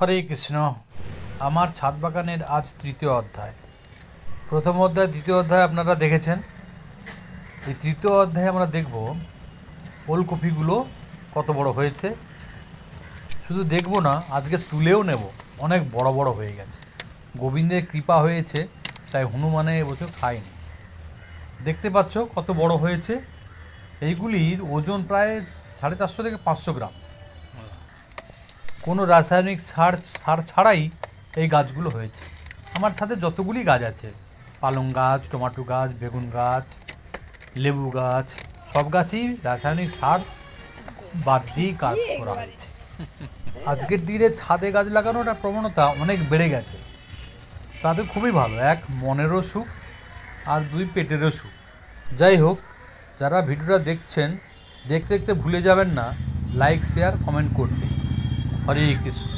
হরে কৃষ্ণ। আমার ছাদ বাগানের আজ তৃতীয় অধ্যায়। প্রথম অধ্যায়, দ্বিতীয় অধ্যায় আপনারা দেখেছেন। এই তৃতীয় অধ্যায়ে আমরা দেখব ওলকপিগুলো কত বড় হয়েছে। শুধু দেখব না, আজকে তুলেও নেব। অনেক বড় বড় হয়ে গেছে। গোবিন্দের কৃপা হয়েছে, তাই হনুমানে এবছর খায়নি। দেখতে পাচ্ছ কত বড় হয়েছে। এইগুলির ওজন প্রায় 450 থেকে 500 গ্রাম। কোনো রাসায়নিক সার ছাড়াই এই গাছগুলো হয়েছে। আমার ছাদে যতগুলি গাছ আছে, পালং গাছ, টমেটো গাছ, বেগুন গাছ, লেবু গাছ, সব গাছই রাসায়নিক সার বাদ দিয়েই কাজ করা হয়েছে। আজকের দিনে ছাদে গাছ লাগানোর একটা প্রবণতা অনেক বেড়ে গেছে। তাদের খুবই ভালো, এক মনেরও সুখ, আর দুই পেটেরও সুখ। যাই হোক, যারা ভিডিওটা দেখছেন, দেখতে দেখতে ভুলে যাবেন না লাইক, শেয়ার, কমেন্ট করতে। হরে কৃষ্ণ।